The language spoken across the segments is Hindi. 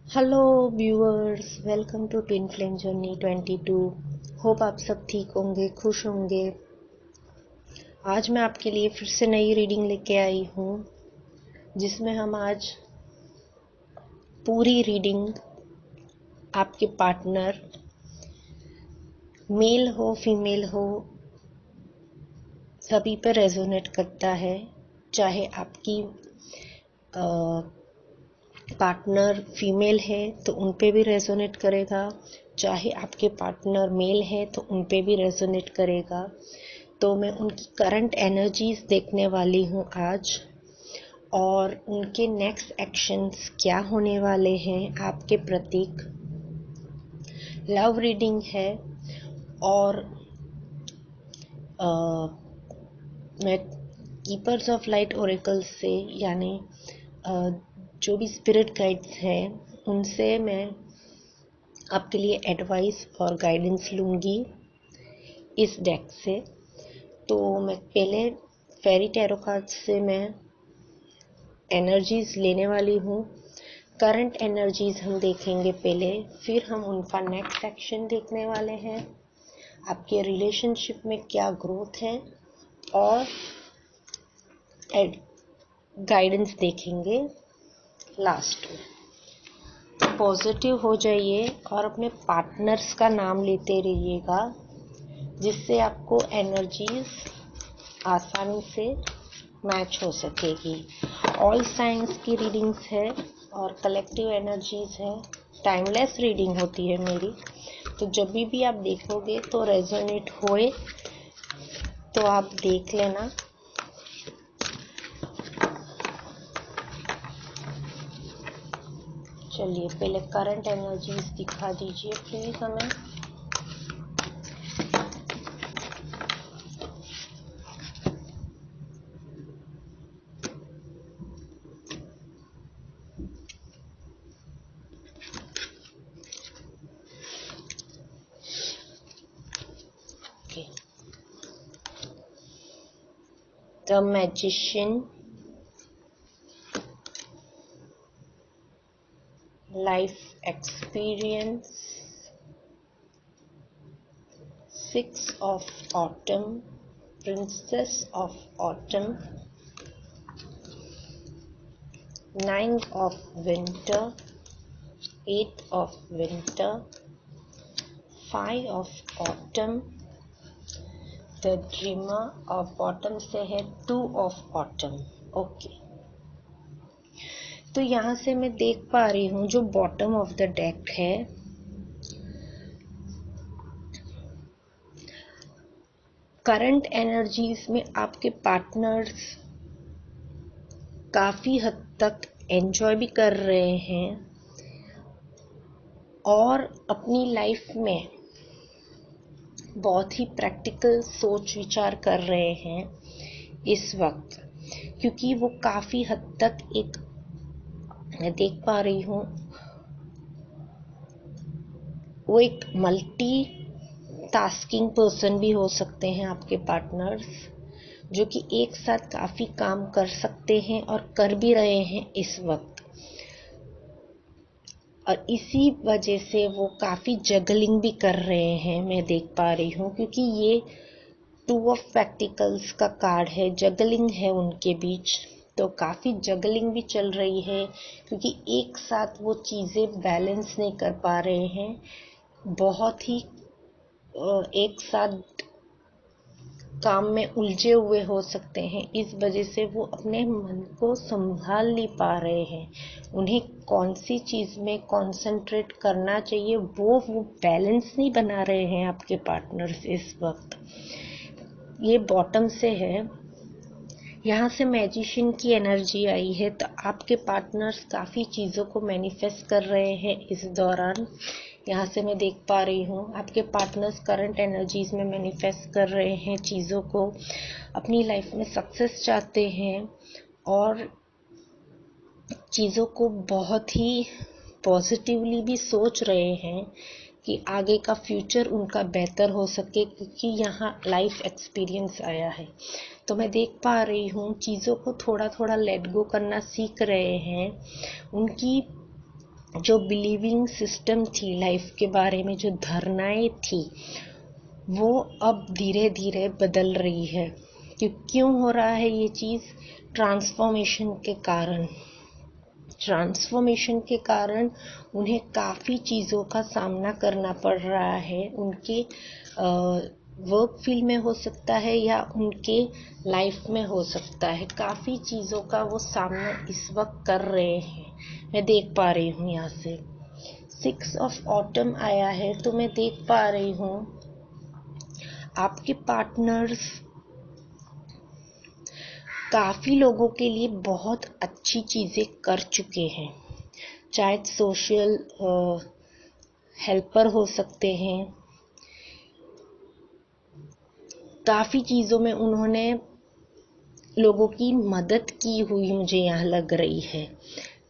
Hello viewers, welcome to twin flame journey 22। Hope आप सब ठीक होंगे, खुश होंगे। आज मैं आपके लिए फिर से नई रीडिंग लेके आई हूँ, जिसमें हम आज पूरी रीडिंग आपके पार्टनर, मेल हो फीमेल हो, सभी पर रेजोनेट करता है। चाहे आपकी पार्टनर फीमेल है तो उन पे भी रेजोनेट करेगा, चाहे आपके पार्टनर मेल है तो उन पे भी रेजोनेट करेगा। तो मैं उनकी करंट एनर्जीज देखने वाली हूँ आज, और उनके नेक्स्ट एक्शंस क्या होने वाले हैं आपके प्रतीक। लव रीडिंग है, और मैं कीपर्स ऑफ लाइट ओरेकल्स से, यानी जो भी स्पिरिट गाइड्स हैं उनसे मैं आपके लिए एडवाइस और गाइडेंस लूँगी इस डेक से। तो मैं पहले फेरी टैरो कार्ड से मैं एनर्जीज लेने वाली हूँ। करंट एनर्जीज हम देखेंगे पहले, फिर हम उनका नेक्स्ट सेक्शन देखने वाले हैं। आपके रिलेशनशिप में क्या ग्रोथ है, और गाइडेंस देखेंगे लास्ट में। तो पॉजिटिव हो जाइए और अपने पार्टनर्स का नाम लेते रहिएगा, जिससे आपको एनर्जीज आसानी से मैच हो सकेगी। ऑल साइंस की रीडिंग्स है और कलेक्टिव एनर्जीज है। टाइमलेस रीडिंग होती है मेरी, तो जब भी आप देखोगे तो रेजोनेट होए तो आप देख लेना। चलिए पहले करंट एनर्जीज दिखा दीजिए प्लीज हमें। Okay, the magician, life experience, 6 of autumn, princess of autumn, 9 of winter, 8 of winter, 5 of autumn, the dreamer of bottom से है 2 of autumn। ओके, तो यहाँ से मैं देख पा रही हूँ जो बॉटम ऑफ द डेक है, करंट एनर्जीज में आपके पार्टनर्स काफ़ी हद तक एंजॉय भी कर रहे हैं और अपनी लाइफ में बहुत ही प्रैक्टिकल सोच विचार कर रहे हैं इस वक्त, क्योंकि वो काफ़ी हद तक एक, मैं देख पा रही हूँ, वो एक मल्टी टास्किंग पर्सन भी हो सकते हैं आपके पार्टनर्स, जो कि एक साथ काफ़ी काम कर सकते हैं और कर भी रहे हैं इस वक्त। और इसी वजह से वो काफ़ी जगलिंग भी कर रहे हैं, मैं देख पा रही हूँ, क्योंकि ये 2 ऑफ पेंटिकल्स का कार्ड है। जगलिंग है उनके बीच, तो काफ़ी जगलिंग भी चल रही है, क्योंकि एक साथ वो चीज़ें बैलेंस नहीं कर पा रहे हैं। बहुत ही एक साथ काम में उलझे हुए हो सकते हैं, इस वजह से वो अपने मन को संभाल नहीं पा रहे हैं। उन्हें कौन सी चीज़ में कंसंट्रेट करना चाहिए वो बैलेंस नहीं बना रहे हैं आपके पार्टनर्स इस वक्त। ये बॉटम से है, यहाँ से मैजिशियन की एनर्जी आई है, तो आपके पार्टनर्स काफ़ी चीज़ों को मैनिफेस्ट कर रहे हैं इस दौरान। यहाँ से मैं देख पा रही हूँ आपके पार्टनर्स करंट एनर्जीज में मैनिफेस्ट कर रहे हैं चीज़ों को, अपनी लाइफ में सक्सेस चाहते हैं और चीज़ों को बहुत ही पॉजिटिवली भी सोच रहे हैं कि आगे का फ्यूचर उनका बेहतर हो सके, क्योंकि यहाँ लाइफ एक्सपीरियंस आया है। तो मैं देख पा रही हूँ चीज़ों को थोड़ा थोड़ा लेट गो करना सीख रहे हैं। उनकी जो बिलीविंग सिस्टम थी लाइफ के बारे में, जो धारणाएं थी, वो अब धीरे धीरे बदल रही है। क्यों हो रहा है ये चीज़? ट्रांसफॉर्मेशन के कारण उन्हें काफ़ी चीज़ों का सामना करना पड़ रहा है। उनके वर्क फील्ड में हो सकता है या उनके लाइफ में हो सकता है। काफ़ी चीज़ों का वो सामना इस वक्त कर रहे हैं, मैं देख पा रही हूँ। यहाँ से 6 ऑफ ऑटम आया है, तो मैं देख पा रही हूँ आपके पार्टनर्स काफ़ी लोगों के लिए बहुत अच्छी चीज़ें कर चुके हैं। चाहे सोशल हेल्पर हो सकते हैं, काफ़ी चीज़ों में उन्होंने लोगों की मदद की हुई मुझे यहाँ लग रही है।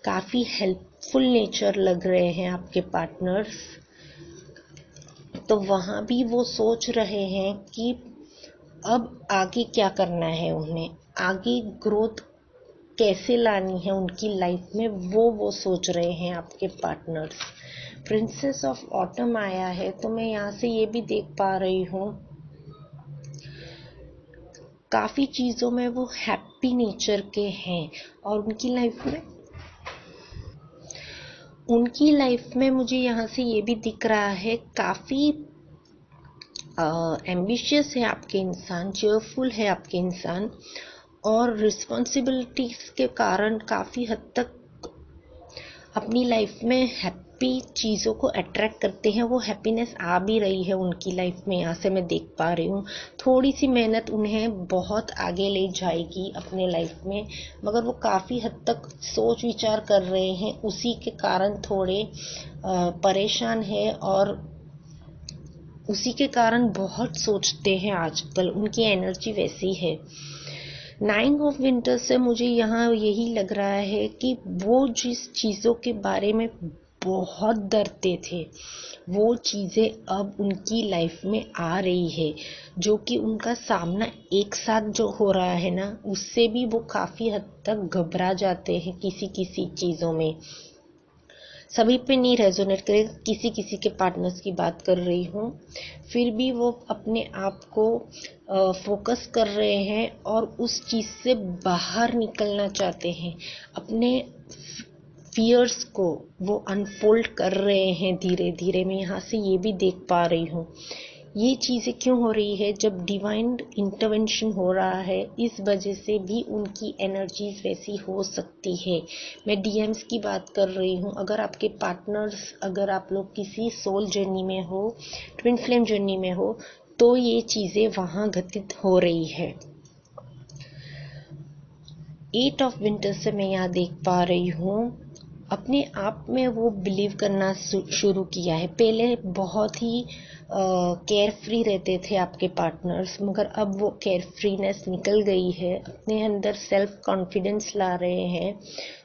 काफ़ी हेल्पफुल नेचर लग रहे हैं आपके पार्टनर्स। तो वहाँ भी वो सोच रहे हैं कि अब आगे क्या करना है, उन्हें आगे ग्रोथ कैसे लानी है उनकी लाइफ में, वो सोच रहे हैं आपके पार्टनर्स। प्रिंसेस ऑफ ऑटम आया है, तो मैं यहाँ से ये भी देख पा रही हूँ काफ़ी चीज़ों में वो हैप्पी नेचर के हैं और उनकी लाइफ में मुझे यहाँ से ये भी दिख रहा है काफ़ी एम्बिशियस है आपके इंसान, चेयरफुल है आपके इंसान, और रिस्पॉन्सिबिलिटीज के कारण काफ़ी हद तक अपनी लाइफ में हैप्पी चीज़ों को अट्रैक्ट करते हैं। वो हैप्पीनेस आ भी रही है उनकी लाइफ में, यहाँ से मैं देख पा रही हूँ। थोड़ी सी मेहनत उन्हें बहुत आगे ले जाएगी अपने लाइफ में, मगर वो काफ़ी हद तक सोच विचार कर रहे हैं, उसी के कारण थोड़े परेशान है और उसी के कारण बहुत सोचते हैं आजकल। उनकी एनर्जी वैसी है। 9 ऑफ विंटर से मुझे यहाँ यही लग रहा है कि वो जिस चीज़ों के बारे में बहुत डरते थे, वो चीज़ें अब उनकी लाइफ में आ रही है, जो कि उनका सामना एक साथ जो हो रहा है ना, उससे भी वो काफ़ी हद तक घबरा जाते हैं किसी किसी चीज़ों में। सभी पे नहीं रेजोनेट करेगा, किसी किसी के पार्टनर्स की बात कर रही हूँ। फिर भी वो अपने आप को फोकस कर रहे हैं और उस चीज़ से बाहर निकलना चाहते हैं। अपने फियर्स को वो अनफोल्ड कर रहे हैं धीरे धीरे। मैं यहाँ से ये भी देख पा रही हूँ। ये चीज़ें क्यों हो रही है? जब डिवाइन इंटरवेंशन हो रहा है, इस वजह से भी उनकी एनर्जीज वैसी हो सकती है। मैं डीएम्स की बात कर रही हूँ। अगर आपके पार्टनर्स, अगर आप लोग किसी सोल जर्नी में हो, ट्विन फ्लेम जर्नी में हो, तो ये चीज़ें वहाँ घटित हो रही है। 8 ऑफ विंटर से मैं यहाँ देख पा रही हूँ अपने आप में वो बिलीव करना शुरू किया है। पहले बहुत ही केयर फ्री रहते थे आपके पार्टनर्स, मगर अब वो केयर फ्रीनेस निकल गई है। अपने अंदर सेल्फ कॉन्फिडेंस ला रहे हैं।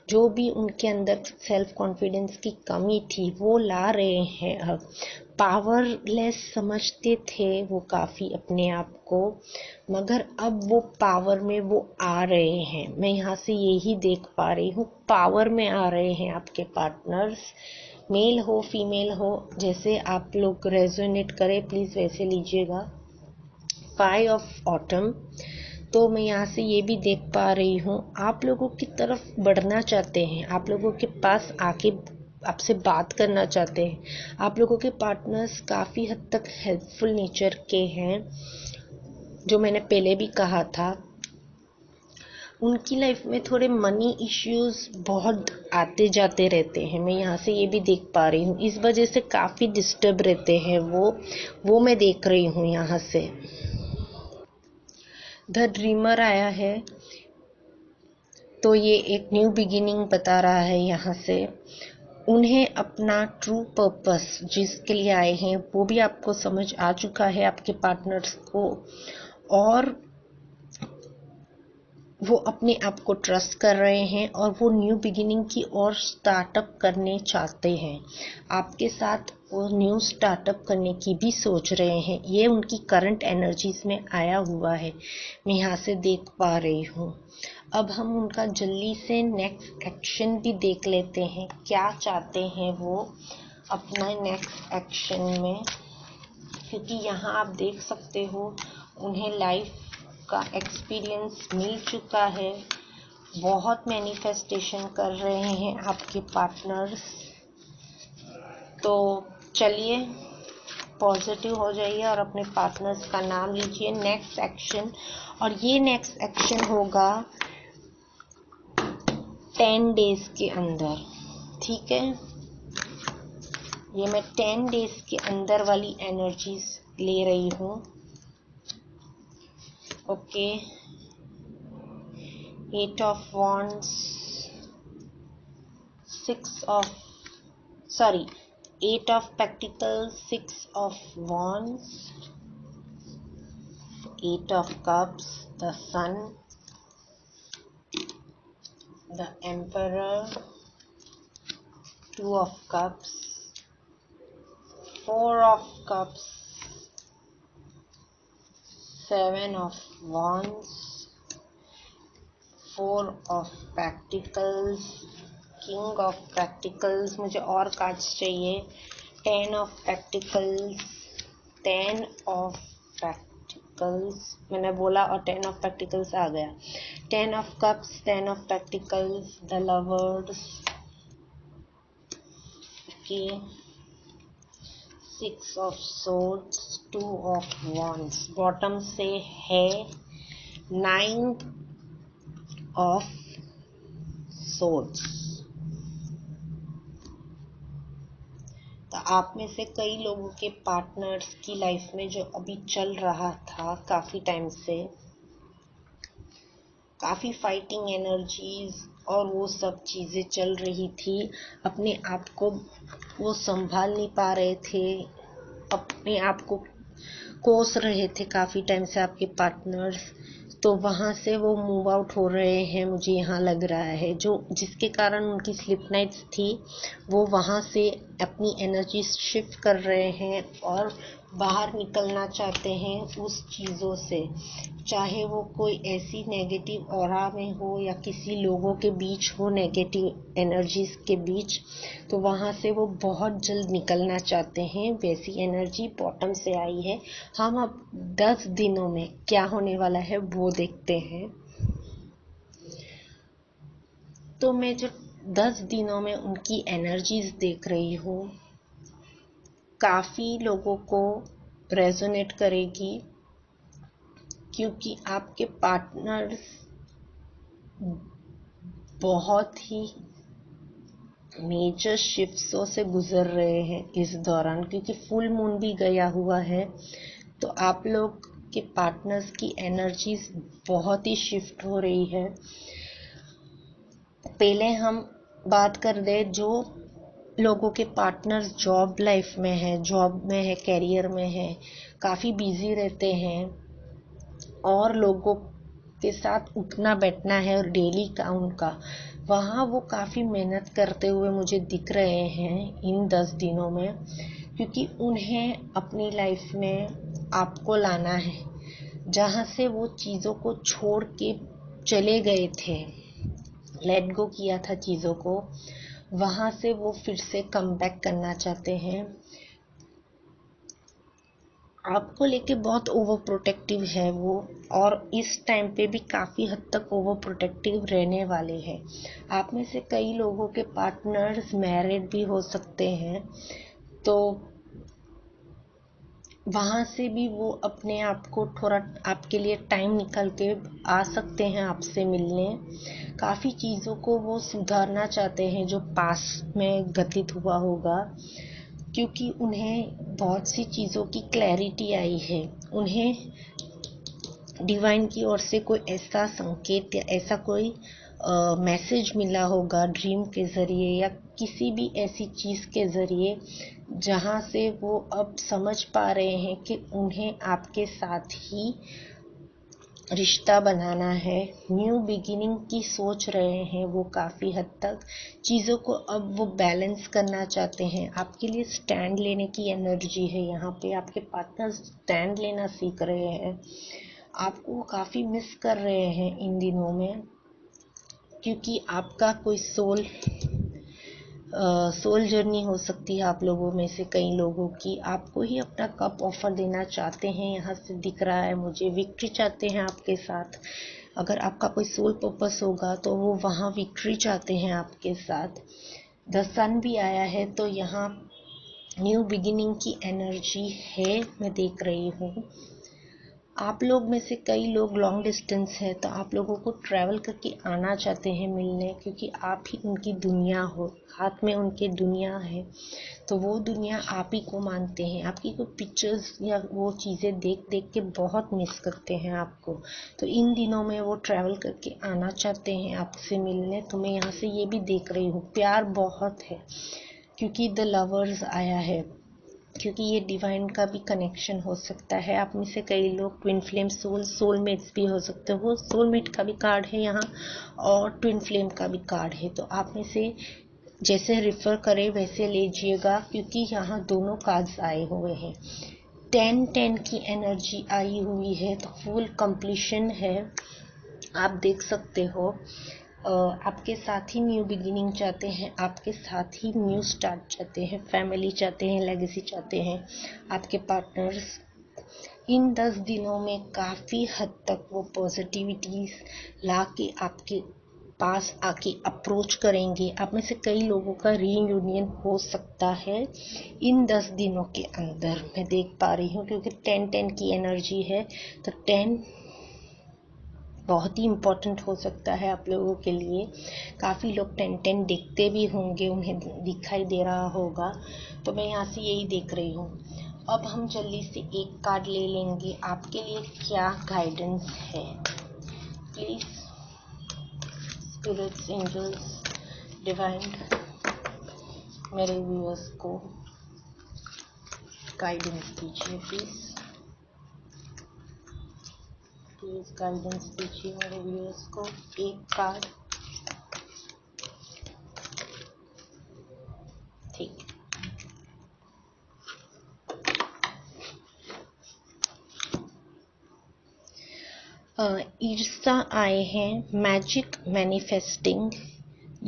जो भी उनके अंदर सेल्फ कॉन्फिडेंस की कमी थी वो ला रहे हैं। अब पावरलेस समझते थे वो काफ़ी अपने आप को, मगर अब वो पावर में वो आ रहे हैं। मैं यहाँ से यही देख पा रही हूँ, पावर में आ रहे हैं आपके पार्टनर्स। मेल हो फीमेल हो, जैसे आप लोग रेजोनेट करें प्लीज़ वैसे लीजिएगा। 5 ऑफ ऑटम, तो मैं यहाँ से ये भी देख पा रही हूँ आप लोगों की तरफ बढ़ना चाहते हैं, आप लोगों के पास आके आपसे बात करना चाहते हैं। आप लोगों के पार्टनर्स काफ़ी हद तक हेल्पफुल नेचर के हैं। जो मैंने पहले भी कहा था, उनकी लाइफ में थोड़े मनी इश्यूज बहुत आते जाते रहते हैं। मैं यहाँ से ये भी देख पा रही हूँ, इस वजह से काफ़ी डिस्टर्ब रहते हैं वो मैं देख रही हूँ। यहाँ से द ड्रीमर आया है, तो ये एक न्यू बिगिनिंग बता रहा है। यहाँ से उन्हें अपना ट्रू पर्पस जिसके लिए आए हैं वो भी आपको समझ आ चुका है, आपके पार्टनर्स को, और वो अपने आप को ट्रस्ट कर रहे हैं और वो न्यू बिगिनिंग की ओर स्टार्टअप करने चाहते हैं। आपके साथ वो न्यू स्टार्टअप करने की भी सोच रहे हैं। ये उनकी करंट एनर्जीज में आया हुआ है, मैं यहाँ से देख पा रही हूँ। अब हम उनका जल्दी से नेक्स्ट एक्शन भी देख लेते हैं, क्या चाहते हैं वो अपना नेक्स्ट एक्शन में, क्योंकि यहाँ आप देख सकते हो उन्हें लाइफ का एक्सपीरियंस मिल चुका है, बहुत मैनिफेस्टेशन कर रहे हैं आपके पार्टनर्स। तो चलिए पॉजिटिव हो जाइए और अपने पार्टनर्स का नाम लीजिए नेक्स्ट एक्शन, और ये नेक्स्ट एक्शन होगा 10 डेज के अंदर, ठीक है। ये मैं 10 डेज के अंदर वाली एनर्जीज ले रही हूँ, okay. 8 of wands, 8 of Pentacles, 6 of Wands, 8 of Cups, the Sun, the Emperor, 2 of Cups, 4 of Cups, 7 of Wands, 4 of Pentacles, King of Pentacles, मुझे और कार्ड्स चाहिए, 10 of Pentacles, 10 of Pentacles, मैंने बोला और 10 of Pentacles आ गया, 10 of Cups, 10 of Pentacles, the Lovers, okay, 6 of Swords, 2 of Wands, bottom से है 9 of Swords। तो आप में से कई लोगों के पार्टनर्स की लाइफ में जो अभी चल रहा था काफ़ी टाइम से, काफ़ी फाइटिंग एनर्जीज और वो सब चीज़ें चल रही थी, अपने आप को वो संभाल नहीं पा रहे थे, अपने आप को कोस रहे थे काफ़ी टाइम से आपके पार्टनर्स, तो वहाँ से वो मूव आउट हो रहे हैं, मुझे यहाँ लग रहा है, जो जिसके कारण उनकी स्लिप नाइट्स थी वो वहाँ से अपनी एनर्जी शिफ्ट कर रहे हैं और बाहर निकलना चाहते हैं उस चीज़ों से, चाहे वो कोई ऐसी नेगेटिव ऑरा में हो या किसी लोगों के बीच हो, नेगेटिव एनर्जीज के बीच, तो वहाँ से वो बहुत जल्द निकलना चाहते हैं। वैसी एनर्जी बॉटम से आई है। हम अब 10 दिनों में क्या होने वाला है वो देखते हैं। तो मैं जो 10 दिनों में उनकी एनर्जीज देख रही हूँ, काफ़ी लोगों को रेजोनेट करेगी, क्योंकि आपके पार्टनर्स बहुत ही मेजर शिफ्ट्सों से गुजर रहे हैं इस दौरान, क्योंकि फुल मून भी गया हुआ है, तो आप लोग के पार्टनर्स की एनर्जीज बहुत ही शिफ्ट हो रही है। पहले हम बात कर दे जो लोगों के पार्टनर्स जॉब लाइफ में है, जॉब में है, कैरियर में है, काफ़ी बिजी रहते हैं और लोगों के साथ उठना बैठना है और डेली का उनका, वहाँ वो काफ़ी मेहनत करते हुए मुझे दिख रहे हैं इन 10 दिनों में, क्योंकि उन्हें अपनी लाइफ में आपको लाना है, जहाँ से वो चीज़ों को छोड़ के चले गए थे, लेट गो किया था चीज़ों को, वहाँ से वो फिर से कम बैक करना चाहते हैं। आपको लेके बहुत ओवर प्रोटेक्टिव है वो, और इस टाइम पे भी काफ़ी हद तक ओवर प्रोटेक्टिव रहने वाले हैं। आप में से कई लोगों के पार्टनर्स मैरिड भी हो सकते हैं, तो वहाँ से भी वो अपने आप को थोड़ा आपके लिए टाइम निकाल के आ सकते हैं आपसे मिलने। काफ़ी चीज़ों को वो सुधारना चाहते हैं जो पास्ट में घटित हुआ होगा, क्योंकि उन्हें बहुत सी चीज़ों की क्लैरिटी आई है। उन्हें डिवाइन की ओर से कोई ऐसा संकेत या ऐसा कोई मैसेज मिला होगा ड्रीम के ज़रिए या किसी भी ऐसी चीज़ के ज़रिए, जहाँ से वो अब समझ पा रहे हैं कि उन्हें आपके साथ ही रिश्ता बनाना है, न्यू बिगिनिंग की सोच रहे हैं वो काफ़ी हद तक। चीज़ों को अब वो बैलेंस करना चाहते हैं, आपके लिए स्टैंड लेने की एनर्जी है यहाँ पे। आपके पार्टनर स्टैंड लेना सीख रहे हैं, आपको काफ़ी मिस कर रहे हैं इन दिनों में। क्योंकि आपका कोई सोल जर्नी हो सकती है आप लोगों में से कई लोगों की। आपको ही अपना कप ऑफर देना चाहते हैं, यहाँ से दिख रहा है मुझे। विक्ट्री चाहते हैं आपके साथ। अगर आपका कोई सोल पर्पस होगा तो वो वहाँ विक्ट्री चाहते हैं आपके साथ। द सन भी आया है, तो यहाँ न्यू बिगिनिंग की एनर्जी है, मैं देख रही हूँ। आप लोग में से कई लोग लॉन्ग डिस्टेंस है, तो आप लोगों को ट्रैवल करके आना चाहते हैं मिलने, क्योंकि आप ही उनकी दुनिया हो, हाथ में उनके दुनिया है। तो वो दुनिया आप ही को मानते हैं। आपकी कोई पिक्चर्स या वो चीज़ें देख देख के बहुत मिस करते हैं आपको। तो इन दिनों में वो ट्रैवल करके आना चाहते हैं आपसे मिलने। तो मैं यहाँ से ये भी देख रही हूँ, प्यार बहुत है, क्योंकि द लवर्स आया है। क्योंकि ये डिवाइन का भी कनेक्शन हो सकता है। आप में से कई लोग ट्विन फ्लेम सोलमेट्स भी हो सकते हो। सोलमेट का भी कार्ड है यहाँ और ट्विन फ्लेम का भी कार्ड है। तो आप में से जैसे रिफर करें वैसे लीजिएगा, क्योंकि यहाँ दोनों कार्ड्स आए हुए हैं। 10-10 की एनर्जी आई हुई है, तो फुल कंप्लीशन है। आप देख सकते हो आपके साथ ही न्यू बिगिनिंग चाहते हैं, आपके साथ ही न्यू स्टार्ट चाहते हैं, फैमिली चाहते हैं, लेगेसी चाहते हैं आपके पार्टनर्स। इन 10 दिनों में काफ़ी हद तक वो पॉजिटिविटीज ला के आपके पास आके अप्रोच करेंगे। आप में से कई लोगों का रीयूनियन हो सकता है इन 10 दिनों के अंदर, मैं देख पा रही हूँ, क्योंकि 10-10 की एनर्जी है। तो 10 बहुत ही इम्पोर्टेंट हो सकता है आप लोगों के लिए। काफ़ी लोग 10-10 देखते भी होंगे, उन्हें दिखाई दे रहा होगा। तो मैं यहाँ से यही देख रही हूँ। अब हम जल्दी से एक कार्ड ले लेंगे, आपके लिए क्या गाइडेंस है। प्लीज स्पिरिट्स, एंजल्स, डिवाइन, मेरे व्यूअर्स को गाइडेंस दीजिए। प्लीज गाइडेंस दीजिए मेरे व्यूअर्स को। एक कार्ड, ठीक। ईर्षा आए हैं। Magic manifesting,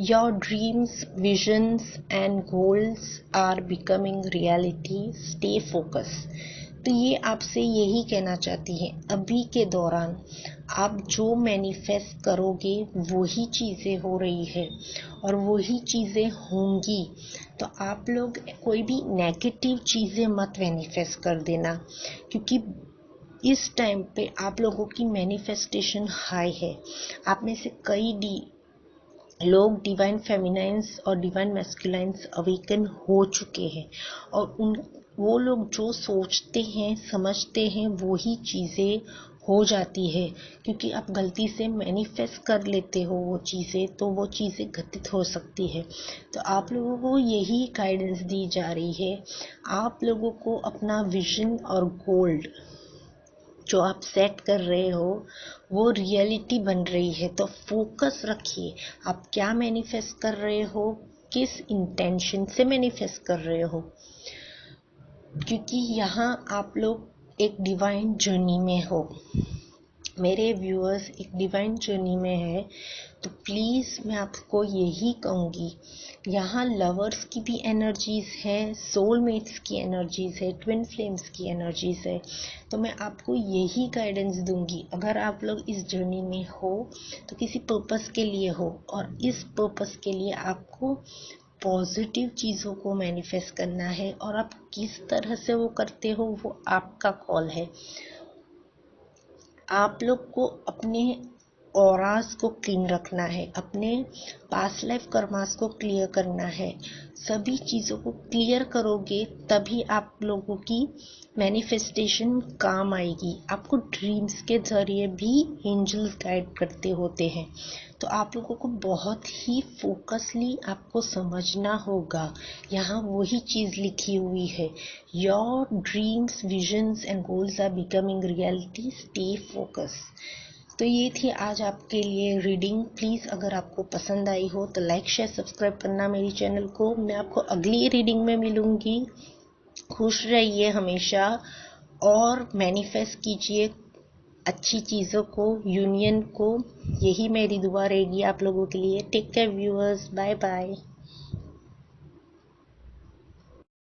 your dreams, visions and goals are becoming reality, stay focus. तो ये आपसे यही कहना चाहती है, अभी के दौरान आप जो मैनिफेस्ट करोगे वही चीज़ें हो रही है और वही चीज़ें होंगी। तो आप लोग कोई भी नेगेटिव चीज़ें मत मैनिफेस्ट कर देना, क्योंकि इस टाइम पे आप लोगों की मैनिफेस्टेशन हाई है। आप में से कई लोग डिवाइन फेमिनाइंस और डिवाइन मैस्कुलाइंस अवेकन हो चुके हैं, और वो लोग जो सोचते हैं समझते हैं वही चीज़ें हो जाती है। क्योंकि आप गलती से मैनिफेस्ट कर लेते हो वो चीज़ें, तो वो चीज़ें घटित हो सकती है। तो आप लोगों को यही गाइडेंस दी जा रही है। आप लोगों को अपना विजन और गोल्ड जो आप सेट कर रहे हो वो रियलिटी बन रही है। तो फोकस रखिए, आप क्या मैनिफेस्ट कर रहे हो, किस इंटेंशन से मैनिफेस्ट कर रहे हो, क्योंकि यहाँ आप लोग एक डिवाइन जर्नी में हो। मेरे व्यूअर्स एक डिवाइन जर्नी में है। तो प्लीज़ मैं आपको यही कहूँगी, यहाँ लवर्स की भी एनर्जीज़ है, सोलमेट्स की एनर्जीज़ है, ट्विन फ्लेम्स की एनर्जीज़ है। तो मैं आपको यही गाइडेंस दूंगी, अगर आप लोग इस जर्नी में हो तो किसी पर्पस के लिए हो, और इस पर्पस के लिए आपको पॉजिटिव चीज़ों को मैनिफेस्ट करना है। और आप किस तरह से वो करते हो वो आपका कॉल है। आप लोग को अपने ऑरास को क्लीन रखना है, अपने पास्ट लाइफ कर्मास को क्लियर करना है। सभी चीज़ों को क्लियर करोगे तभी आप लोगों की मैनिफेस्टेशन काम आएगी। आपको ड्रीम्स के जरिए भी एंजल्स गाइड करते होते हैं। तो आप लोगों को बहुत ही फोकसली आपको समझना होगा। यहाँ वही चीज़ लिखी हुई है, your dreams, visions and goals are becoming reality, stay focus. तो ये थी आज आपके लिए रीडिंग। प्लीज़ अगर आपको पसंद आई हो तो लाइक, शेयर, सब्सक्राइब करना मेरी चैनल को। मैं आपको अगली रीडिंग में मिलूंगी। खुश रहिए हमेशा और मैनिफेस्ट कीजिए अच्छी चीज़ों को, यूनियन को। यही मेरी दुआ रहेगी आप लोगों के लिए। Take care viewers, bye bye.